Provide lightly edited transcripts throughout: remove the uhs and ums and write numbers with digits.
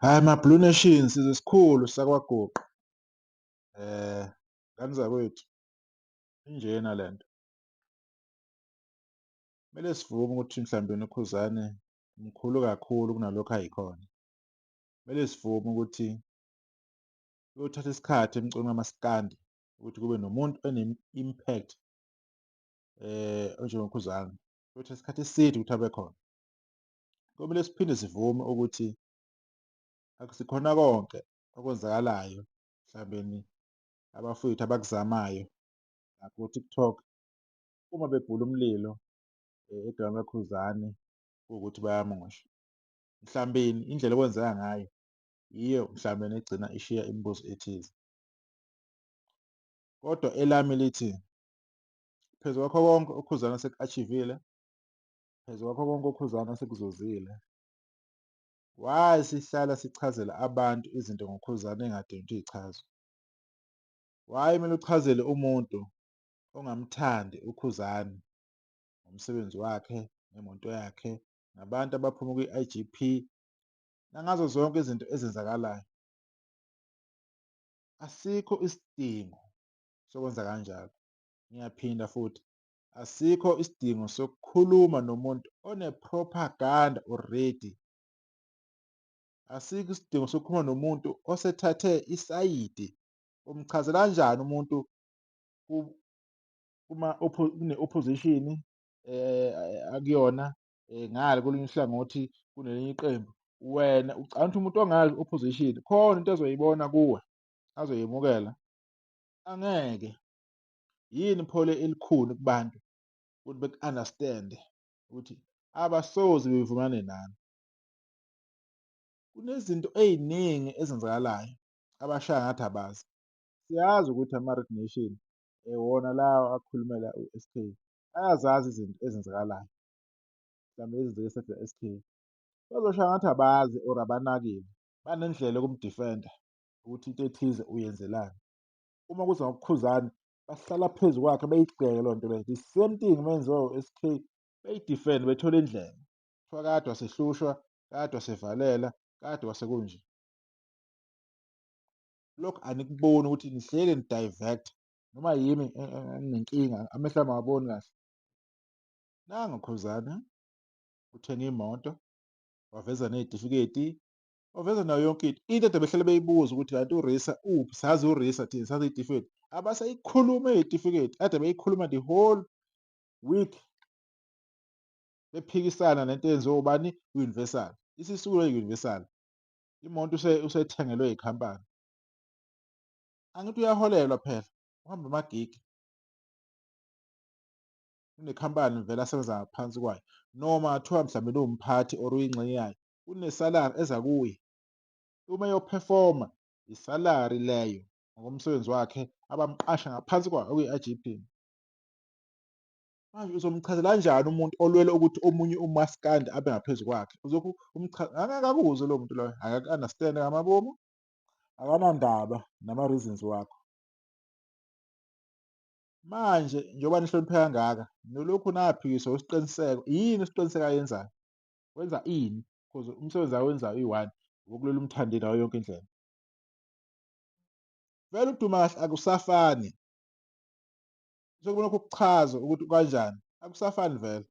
Hhayi ma-Blue Nation size sikhulu sakwaGuqa, ngani zakwethu injena lento. Kumele sivume ukuthi mhlawumbeni uKhuzani mkhulu kakhulu kunalokhu ayikhona. Kumele sivume ukuthi kuyothatha isikhathi emculweni kamaskandi ukuthi kube nomuntu one-impact onjengoKhuzani. Kuyothatha isikhathi eside ukuthi abe khona. Komele siphinde sivume ukuthi akusikhona konke okwenzakalayo mhlawumbeni abafowethu abakuzamayo nako-TikTok uma bebhula umlilo egameni kaKhuzani kuwukuthi bayamosha. Mhlawumbeni indlela okwenzeka ngayo yiyo mhlawumbeni egcina ishiya imibuzo ethize. Kodwa elami lithi, phezu kwakho konke uKhuzani aseku-achivile, phezu kwakho konke uKhuzani asekuzozile, why sihlala sichazela abantu izinto ngoKhuzani ey'ngadingi ukuthi y'chazwe? Why kumele uchazele umuntu ongamthandi uKhuzani ngomsebenzi wakhe, ngemoto yakhe, nabantu abaphuma kwi-I_G_P, nangazo zonke izinto ezenzakalayo? Asikho isidingo sokwenza kanjalo. Ngiyaphinda futhi, asikho isidingo sokukhuluma nomuntu one-propaganda already. Asikho isidingo sokukhuluma nomuntu osethathe isayidi. Umchazela kanjani umuntu kune-opposition akuyona ngale kolunye uhlangothi kunelinye iqembu, wena ucabanga ukuthi umuntu ongale opposition khona into azoyibona kuwe, azoyemukela? Angeke. Yini pho elikhulu kubantu ukuthi beku-understand-e ukuthi abasoze bevumelane nani? Kunezinto ey'ningi ezenzakalayo abashaya ngathi abazi. Siyazi ukuthi ama-Red Nation wona lawa akhulumela u-S_K ayazazi izinto ezenzakalayo, mhlawumbe ezenzeke S_K. Bazoshaya ngathi abazi or abanakile, banendlela yokumdifenda ukuthi into ethize uyenzelani. Uma kuza ngokuKhuzani bahlala phezu kwakhe beyigxeke leyo nto leyo, the same thing mayenziwa u-S_K beyidifende bethole indlela, kuthiwa kade wasehlushwa, kade wasevalela, kade kwasekunje. Lokhu anikuboni ukuthi nihlele ni-divert-a noma yimi enginenkinga, amehlo ami awaboni kahle? Nanga uKhuzani uthenge imoto, waveza ney'tifiketi, waveza nayo yonke into. Into ade behlale beyibuza ukuthi kanti uRisa uphi? Sazi uRisa thina, sazi iy'tifiketi. Abasayikhuluma ey'tifiketi, ade beyikhuluma the whole week bephikisana nento eyenziwa ubani? U-Universal. Isisulo i-Universal, imoto usethengelwe yikhampani. Angithi uyaholelwa phela, uhamba amagigi, unekhampani vele asebenza ngaphansi kwayo, noma kuthiwa mhlawumbe uwumphathi or uyingxenye yayo, unesalari eza kuye. Uma eyophefoma, isalari leyo ngokomsebenzi wakhe abamqasha ngaphansi kwayo okuyi-I_G_P. Manje uzomchazela kanjani umuntu olwela ukuthi omunye umaskandi abe ngaphezu kwakhe? Uzokhu angeke akuzwe loyo muntu loyo, akaku-understand-e ngamabomu, akanandaba nama-reasons wakho. Manje njengoba nihloniphe kangaka, nolokhu naphikiswa isiqiniseko, yini isiqiniseko ayenzayo? Wenza ini? Cause umsebenzi awenzayo uyi-one, owokulwela umthandi ngayo yonke indlela. Vele ukuduma kahle akusafani, sekubona lokho kuchaza ukuthi kanjani, akusafani vele.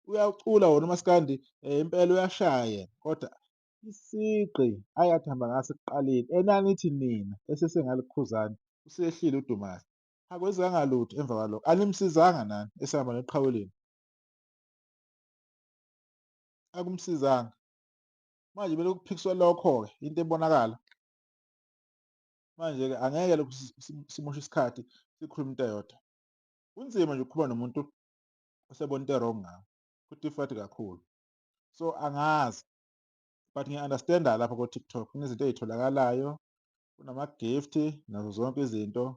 Uyacula wona umaskandi impela uyashaya yena, kodwa isigqi akade ahamba ngaso ekuqaleni enanithi nina esesengale kuKhuzani usehlile uDumas, akwenzekanga lutho emva kwalokho, animsizanga nani esehamba neqhawe. Akumsizanga. Manje beloku kuphikiswa lokho-ke into ebonakala. Manje-ke angeke lokhu simoshe isikhathi sikhulume into eyodwa. Kunzima nje ukukhuluma nomuntu osebona into e-wrong ngawe, ku-difficult kakhulu. So angazi, but ngiya-understand-a lapha ko-TikTok kunezinto ey'tholakalayo, kunama-gift-i nazo zonke izinto.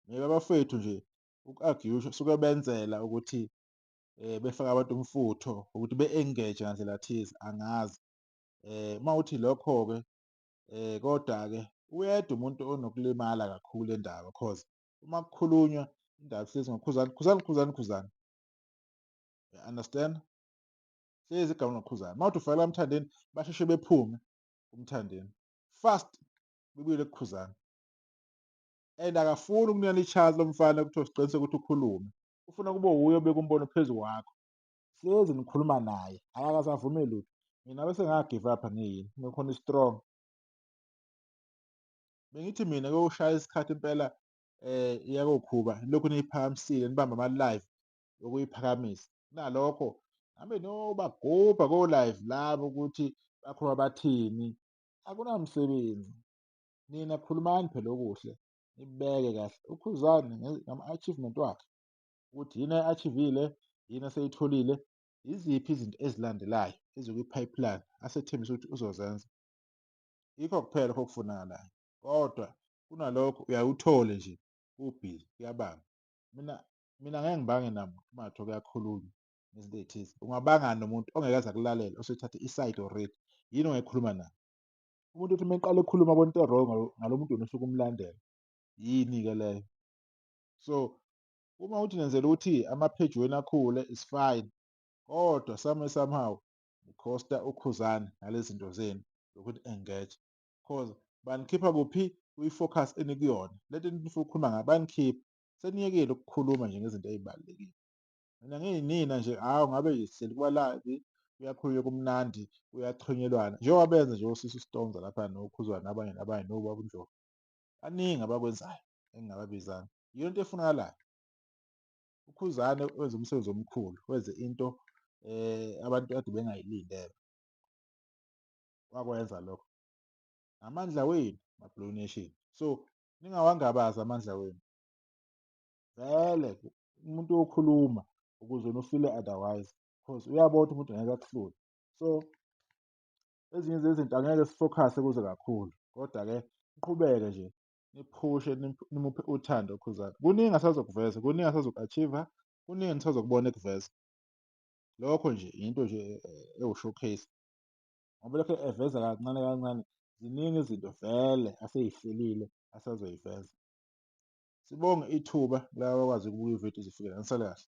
Maybe abafowethu nje uku-argue suke benzela ukuthi befake abantu umfutho ukuthi be-engage ngandlela thize, angazi. Mawukuthi lokho-ke kodwa-ke uyedwa umuntu onokulimala kakhulu kule ndaba cause uma kukhulunywa indaba ihlezi ngoKhuzani, Khuzani, Khuzani, Khuzani. You understand? hlezi igama noKhuzani. Mawuthi ufakela Mthandeni basheshe bephume uMthandeni fast bebuyele kuKhuzani, and akafuni ukunikana i-chance lo mfana kuthiwa siqiniseke ukuthi ukhulume, ufuna kube wuye obeka umbono phezu kwakho. Hlezi nikhuluma naye, akakaze avume lutho. Mina bese nga-give up ngiyini kungekhona i-strong. Bengithi mina kuyoshaya isikhathi impela yakoKhuba nilokhu niyiphakamisile nibambe ama-live lokuyiphakamisa. Kunalokho ngabe niyobagubha ko-live labo ukuthi bakhuluma bathini, akunamsebenzi. Nina khulumani phela okuhle, nibeke kahle. UKhuzani ngama-achievement wakhe ukuthi yini ayi-achieve-ile, yini aseyitholile, yiziphi izinto ezilandelayo ezikwi-pipeline asethembisa ukuthi uzozenza. Yikho kuphela lokho okufunakalayo, kodwa kunalokho uyaye uthole nje ubhizi, kuyabanga. Mina ngeke ngibange namuntu uma kungathiwa kuyakhulunywa ngezinto ey'thize. Ungabangani nomuntu ongeke aze akulalela osethathe isayidi already, yini ongayikhuluma naye? Umuntu uthi uma eqala ekhuluma abona into e-wrong ngalo muntu wena osuke umlandela, yini-ke leyo? So, uma uthi nenzela ukuthi ama-page wenu akhule is fine, kodwa somehow ukhosta uKhuzani ngalezi zinto zenu zokuthi engage, cause banikhipha kuphi? Kwi-focus enikuyona, le nto enifuna ukukhuluma ngayo banikhipha, seniyekile ukukhuluma nje ngezinto ey'balulekile. Mina nginina nje, hhawu ngabe sihleli kwa-live, kuyakhulunywa kumnandi, kuyachonyelwana njengoba benza nje oSisi Stones lapha noKhuzani nabanye noBaba uNdlovu. Baningi abakwenzayo engingababizanga, yiyo into efunakalayo. UKhuzani wenze umsebenzi omkhulu, wenze into abantu kade bengayilindele, wakwenza lokho. Amandla wenu maBlue Nation, so ningawangabazi amandla wenu. Vele umuntu uyokhuluma ukuze wena ufile otherwise cause uyabona ukuthi umuntu ngeke akuhlule. So ezinye zezinto angeke sifokhase kuzo kakhulu, kodwa-ke niqhubeke nje niphushe nimuphe uthando uKhuzani. Kuningi asazokuveza, kuningi asazoku-achieve-a, kuningi nisazokubona ekuveza. Lokho nje into nje ewu-showcase ngoba lokho eveza kancane kancane, ziningi izinto vele asey'hlelile asazoyiveza. Sibonge ithuba laba abakwazi ukubuka ividiyo zifike la, nisale kahle.